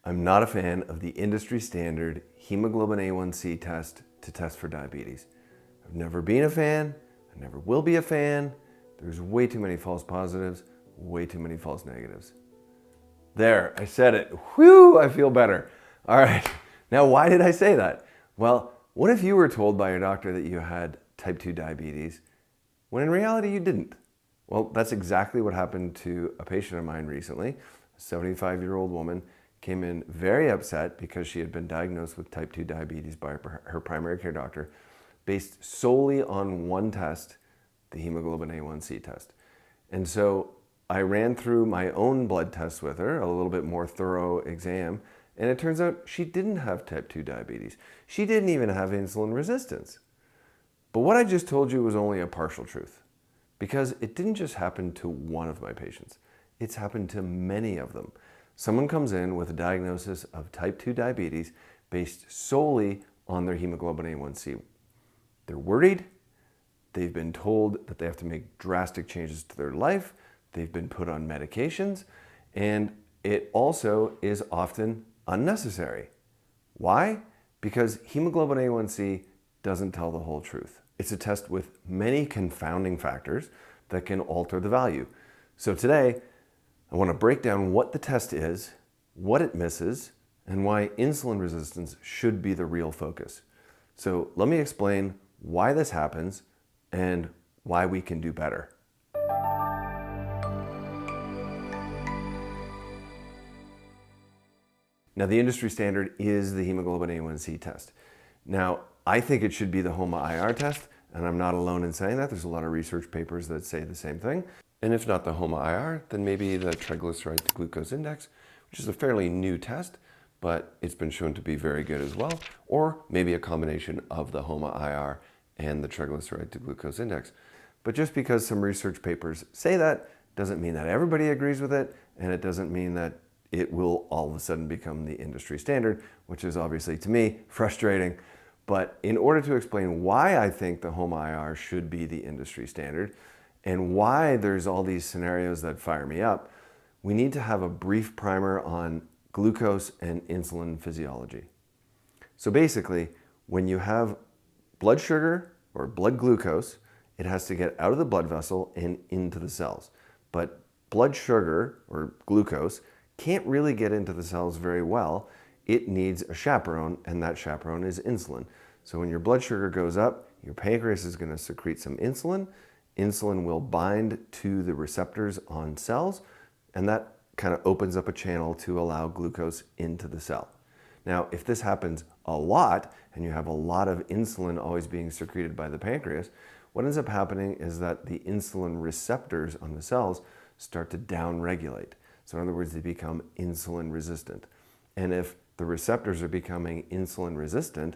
I'm not a fan of the industry standard hemoglobin A1C test to test for diabetes. I've never been a fan, I never will be a fan. There's way too many false positives, way too many false negatives. There, I said it. Whew, I feel better. All right, now why did I say that? Well, what if you were told by your doctor that you had type 2 diabetes, when in reality you didn't? Well, that's exactly what happened to a patient of mine recently. A 75-year-old woman came in very upset because she had been diagnosed with type 2 diabetes by her primary care doctor based solely on one test, the hemoglobin A1C test. And so I ran through my own blood tests with her, a little bit more thorough exam, and it turns out she didn't have type 2 diabetes. She didn't even have insulin resistance. But what I just told you was only a partial truth, because it didn't just happen to one of my patients. It's happened to many of them. Someone comes in with a diagnosis of type 2 diabetes based solely on their hemoglobin A1C. They're worried. They've been told that they have to make drastic changes to their life. They've been put on medications, and it also is often unnecessary. Why? Because hemoglobin A1C doesn't tell the whole truth. It's a test with many confounding factors that can alter the value. So today, I want to break down what the test is, what it misses, and why insulin resistance should be the real focus. So let me explain why this happens and why we can do better. Now, the industry standard is the hemoglobin A1C test. Now, I think it should be the HOMA-IR test, and I'm not alone in saying that. There's a lot of research papers that say the same thing. And if not the HOMA-IR, then maybe the triglyceride to glucose index, which is a fairly new test, but it's been shown to be very good as well. Or maybe a combination of the HOMA-IR and the triglyceride to glucose index. But just because some research papers say that doesn't mean that everybody agrees with it, and it doesn't mean that it will all of a sudden become the industry standard, which is obviously, to me, frustrating. But in order to explain why I think the HOMA-IR should be the industry standard and why there's all these scenarios that fire me up, we need to have a brief primer on glucose and insulin physiology. So basically, when you have blood sugar or blood glucose, it has to get out of the blood vessel and into the cells. But blood sugar or glucose can't really get into the cells very well. It needs a chaperone, and that chaperone is insulin. So when your blood sugar goes up, your pancreas is going to secrete some insulin. Insulin will bind to the receptors on cells, and that kind of opens up a channel to allow glucose into the cell. Now, if this happens a lot, and you have a lot of insulin always being secreted by the pancreas, what ends up happening is that the insulin receptors on the cells start to downregulate. So in other words, they become insulin resistant. And if the receptors are becoming insulin resistant,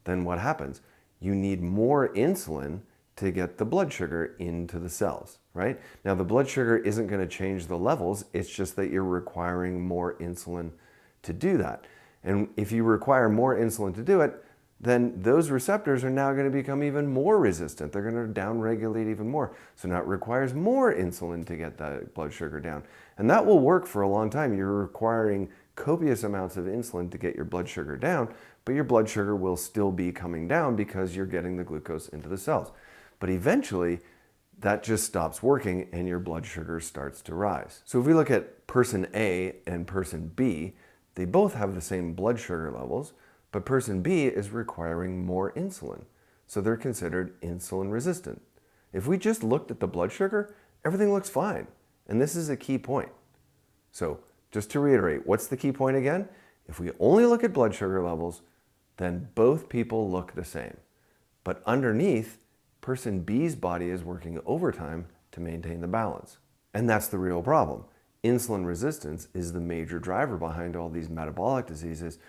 then what happens? You need more insulin to get the blood sugar into the cells, right? Now, the blood sugar isn't going to change the levels. It's just that you're requiring more insulin to do that. And if you require more insulin to do it, then those receptors are now going to become even more resistant. They're going to downregulate even more. So now it requires more insulin to get that blood sugar down. And that will work for a long time. You're requiring copious amounts of insulin to get your blood sugar down, but your blood sugar will still be coming down because you're getting the glucose into the cells. But eventually, that just stops working and your blood sugar starts to rise. So if we look at person A and person B, they both have the same blood sugar levels, but person B is requiring more insulin. So they're considered insulin resistant. If we just looked at the blood sugar, everything looks fine. And this is a key point. So just to reiterate, what's the key point again? If we only look at blood sugar levels, then both people look the same. But underneath, person B's body is working overtime to maintain the balance. And that's the real problem. Insulin resistance is the major driver behind all these metabolic diseases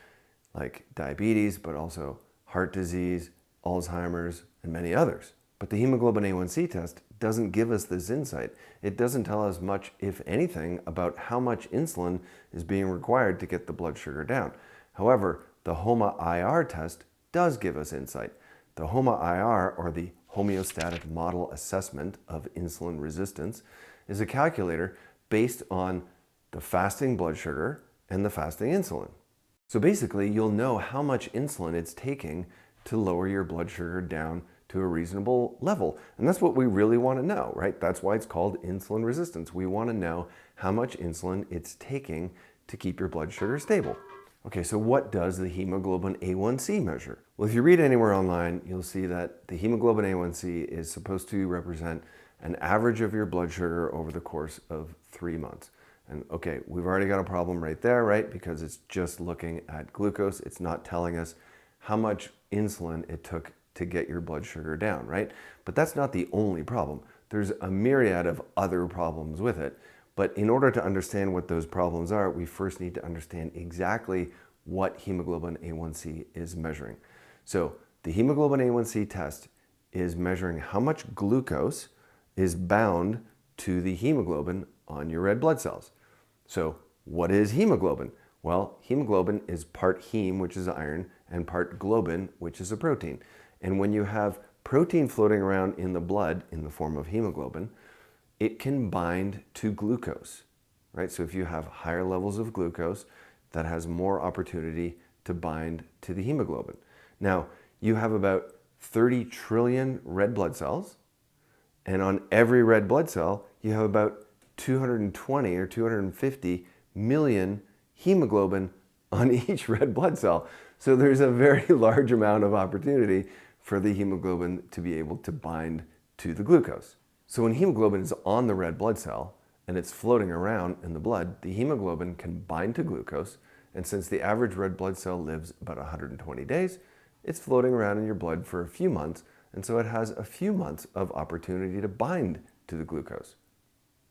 like diabetes, but also heart disease, Alzheimer's, and many others. But the hemoglobin A1C test doesn't give us this insight. It doesn't tell us much, if anything, about how much insulin is being required to get the blood sugar down. However, the HOMA-IR test does give us insight. The HOMA-IR, or the Homeostatic Model Assessment of Insulin Resistance, is a calculator based on the fasting blood sugar, and the fasting insulin. So basically, you'll know how much insulin it's taking to lower your blood sugar down to a reasonable level. And that's what we really want to know, right? That's why it's called insulin resistance. We want to know how much insulin it's taking to keep your blood sugar stable. Okay, so what does the hemoglobin A1C measure? Well, if you read anywhere online, you'll see that the hemoglobin A1C is supposed to represent an average of your blood sugar over the course of 3 months. And okay, we've already got a problem right there, right? Because it's just looking at glucose. It's not telling us how much insulin it took to get your blood sugar down, right? But that's not the only problem. There's a myriad of other problems with it. But in order to understand what those problems are, we first need to understand exactly what hemoglobin A1C is measuring. So the hemoglobin A1C test is measuring how much glucose is bound to the hemoglobin on your red blood cells. So what is hemoglobin? Well, hemoglobin is part heme, which is iron, and part globin, which is a protein. And when you have protein floating around in the blood in the form of hemoglobin, it can bind to glucose, right? So if you have higher levels of glucose, that has more opportunity to bind to the hemoglobin. Now, you have about 30 trillion red blood cells, and on every red blood cell, you have about 220 or 250 million hemoglobin on each red blood cell. So there's a very large amount of opportunity for the hemoglobin to be able to bind to the glucose. So when hemoglobin is on the red blood cell and it's floating around in the blood, the hemoglobin can bind to glucose. And since the average red blood cell lives about 120 days, it's floating around in your blood for a few months. And so it has a few months of opportunity to bind to the glucose.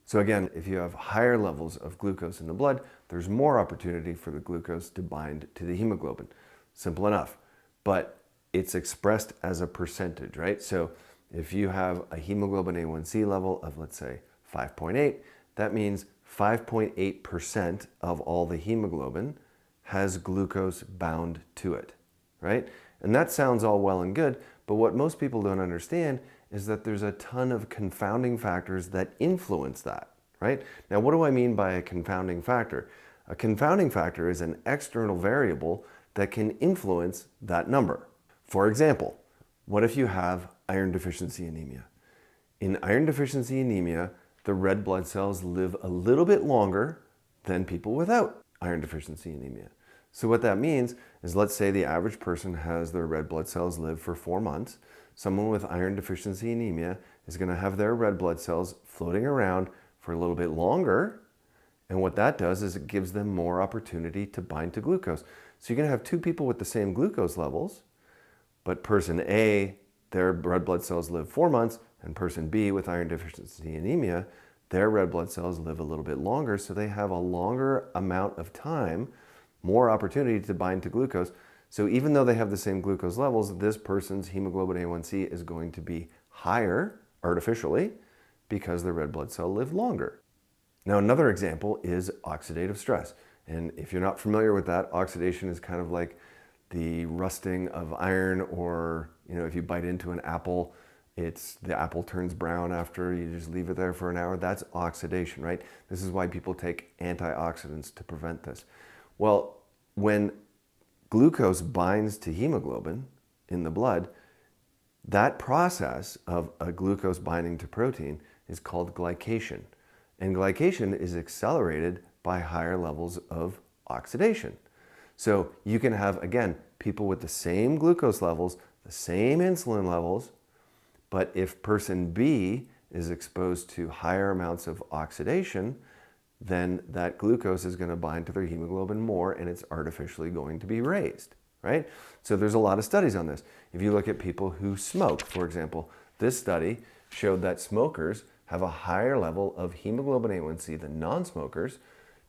So again, if you have higher levels of glucose in the blood, there's more opportunity for the glucose to bind to the hemoglobin. Simple enough. But it's expressed as a percentage, right? So if you have a hemoglobin A1C level of, let's say, 5.8, that means 5.8% of all the hemoglobin has glucose bound to it, right? And that sounds all well and good, but what most people don't understand is that there's a ton of confounding factors that influence that, right? Now, what do I mean by a confounding factor? A confounding factor is an external variable that can influence that number. For example, what if you have iron deficiency anemia? In iron deficiency anemia, the red blood cells live a little bit longer than people without iron deficiency anemia. So what that means is, let's say the average person has their red blood cells live for 4 months. Someone with iron deficiency anemia is going to have their red blood cells floating around for a little bit longer. And what that does is it gives them more opportunity to bind to glucose. So you're going to have two people with the same glucose levels, but person A, their red blood cells live 4 months, and person B with iron deficiency anemia, their red blood cells live a little bit longer, so they have a longer amount of time, more opportunity to bind to glucose. So even though they have the same glucose levels, this person's hemoglobin A1C is going to be higher artificially because their red blood cell lived longer. Now, another example is oxidative stress. And if you're not familiar with that, oxidation is kind of like the rusting of iron, or if you bite into an apple, the apple turns brown after you just leave it there for an hour. That's oxidation, right? This is why people take antioxidants to prevent this. Well, when glucose binds to hemoglobin in the blood, that process of a glucose binding to protein is called glycation. And glycation is accelerated by higher levels of oxidation. So you can have, again, people with the same glucose levels, the same insulin levels, but if person B is exposed to higher amounts of oxidation, then that glucose is going to bind to their hemoglobin more, and it's artificially going to be raised, right? So there's a lot of studies on this. If you look at people who smoke, for example, this study showed that smokers have a higher level of hemoglobin A1C than non-smokers,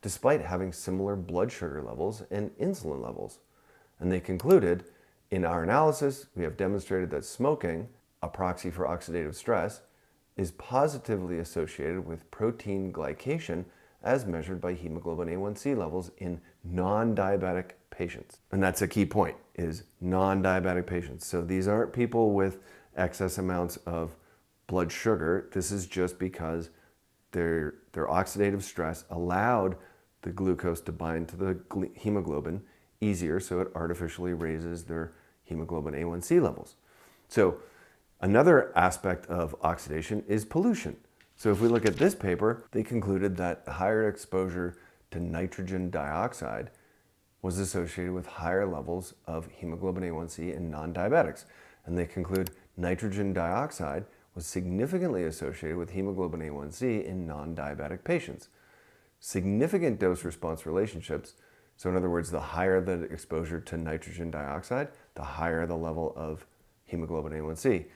despite having similar blood sugar levels and insulin levels. And they concluded, in our analysis, we have demonstrated that smoking, a proxy for oxidative stress, is positively associated with protein glycation as measured by hemoglobin A1C levels in non-diabetic patients. And that's a key point, is non-diabetic patients. So these aren't people with excess amounts of blood sugar. This is just because their oxidative stress allowed the glucose to bind to the hemoglobin easier, so it artificially raises their hemoglobin A1C levels. So another aspect of oxidation is pollution. So if we look at this paper, they concluded that higher exposure to nitrogen dioxide was associated with higher levels of hemoglobin A1C in non-diabetics. And they conclude nitrogen dioxide was significantly associated with hemoglobin A1C in non-diabetic patients. Significant dose-response relationships, so in other words, the higher the exposure to nitrogen dioxide, the higher the level of hemoglobin A1C,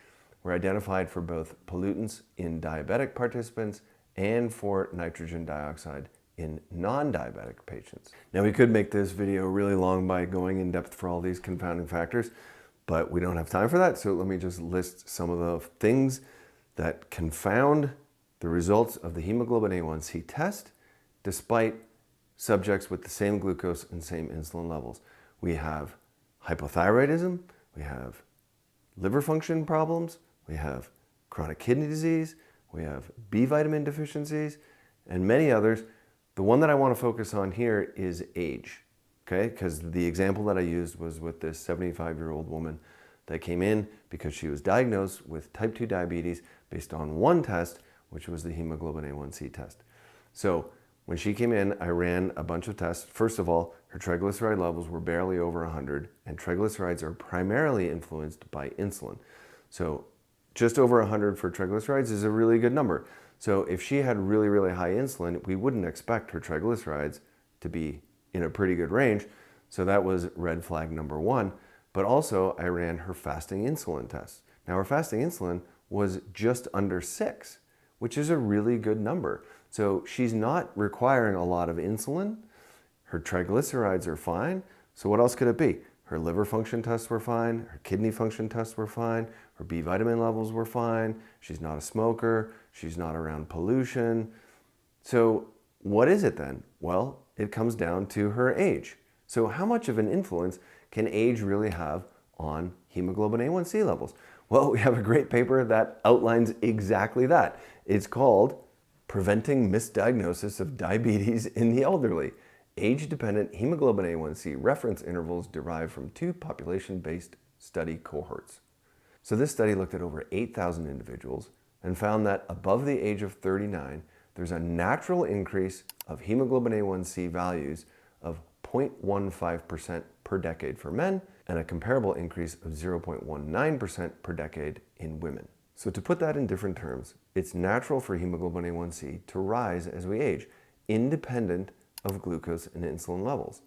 were identified for both pollutants in diabetic participants and for nitrogen dioxide in non-diabetic patients. Now, we could make this video really long by going in depth for all these confounding factors, but we don't have time for that, so let me just list some of the things that confound the results of the hemoglobin A1C test despite subjects with the same glucose and same insulin levels. We have hypothyroidism, we have liver function problems, we have chronic kidney disease, we have B vitamin deficiencies, and many others. The one that I want to focus on here is age, okay? Because the example that I used was with this 75-year-old woman that came in because she was diagnosed with type 2 diabetes based on one test, which was the hemoglobin A1C test. So when she came in, I ran a bunch of tests. First of all, her triglyceride levels were barely over 100, and triglycerides are primarily influenced by insulin. So just over 100 for triglycerides is a really good number. So if she had really, really high insulin, we wouldn't expect her triglycerides to be in a pretty good range. So that was red flag number one. But also I ran her fasting insulin test. Now her fasting insulin was just under 6, which is a really good number. So she's not requiring a lot of insulin. Her triglycerides are fine. So what else could it be? Her liver function tests were fine. Her kidney function tests were fine. Her B vitamin levels were fine. She's not a smoker. She's not around pollution. So what is it then? Well, it comes down to her age. So how much of an influence can age really have on hemoglobin A1C levels? Well, we have a great paper that outlines exactly that. It's called Preventing Misdiagnosis of Diabetes in the Elderly. Age-dependent hemoglobin A1C reference intervals derived from 2 population-based study cohorts. So this study looked at over 8,000 individuals and found that above the age of 39, there's a natural increase of hemoglobin A1C values of 0.15% per decade for men and a comparable increase of 0.19% per decade in women. So to put that in different terms, it's natural for hemoglobin A1C to rise as we age, independent of glucose and insulin levels.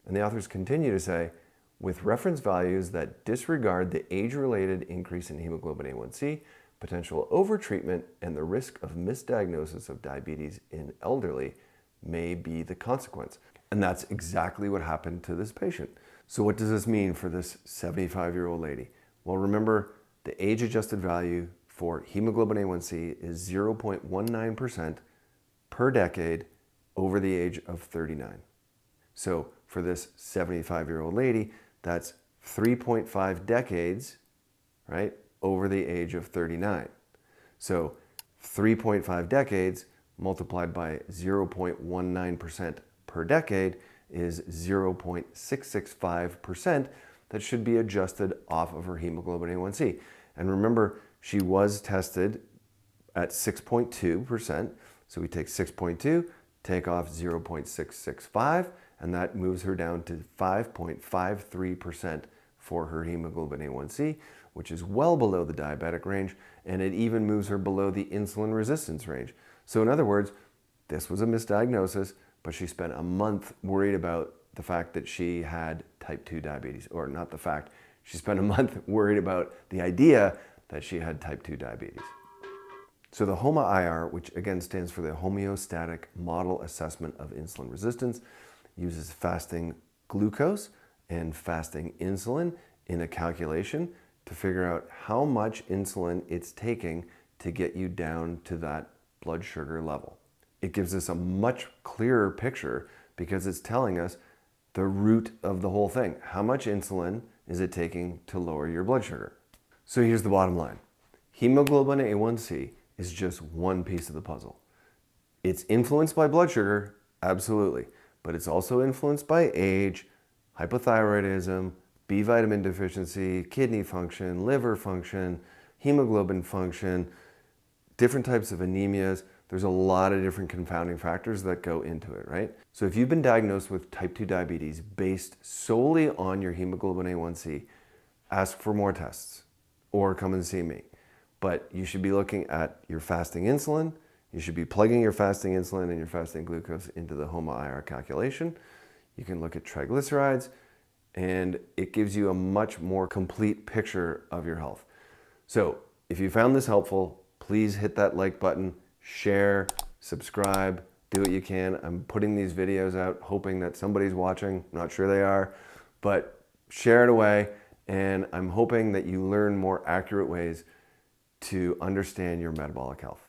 And the authors continue to say, with reference values that disregard the age-related increase in hemoglobin A1C, potential overtreatment and the risk of misdiagnosis of diabetes in elderly may be the consequence. And that's exactly what happened to this patient. So what does this mean for this 75-year-old lady? Well, remember, the age-adjusted value for hemoglobin A1C is 0.19% per decade over the age of 39. So for this 75-year-old lady, that's 3.5 decades, right, over the age of 39. So 3.5 decades multiplied by 0.19% per decade is 0.665% that should be adjusted off of her hemoglobin A1C. And remember, she was tested at 6.2%. So we take 6.2, take off 0.665, and that moves her down to 5.53% for her hemoglobin A1C, which is well below the diabetic range, and it even moves her below the insulin resistance range. So in other words, this was a misdiagnosis, but she spent a month worried about the fact that she had type 2 diabetes, or not the fact, she spent a month worried about the idea that she had type 2 diabetes. So the HOMA-IR, which again stands for the Homeostatic Model Assessment of Insulin Resistance, uses fasting glucose and fasting insulin in a calculation to figure out how much insulin it's taking to get you down to that blood sugar level. It gives us a much clearer picture because it's telling us the root of the whole thing. How much insulin is it taking to lower your blood sugar? So here's the bottom line. Hemoglobin A1C is just one piece of the puzzle. It's influenced by blood sugar, absolutely. but it's also influenced by age, hypothyroidism, B vitamin deficiency, kidney function, liver function, hemoglobin function, different types of anemias. There's a lot of different confounding factors that go into it, right? So if you've been diagnosed with type 2 diabetes based solely on your hemoglobin A1C, ask for more tests or come and see me. But you should be looking at your fasting insulin. You should be plugging your fasting insulin and your fasting glucose into the HOMA-IR calculation. You can look at triglycerides, and it gives you a much more complete picture of your health. So if you found this helpful, please hit that like button, share, subscribe, do what you can. I'm putting these videos out hoping that somebody's watching. I'm not sure they are, but share it away. And I'm hoping that you learn more accurate ways to understand your metabolic health.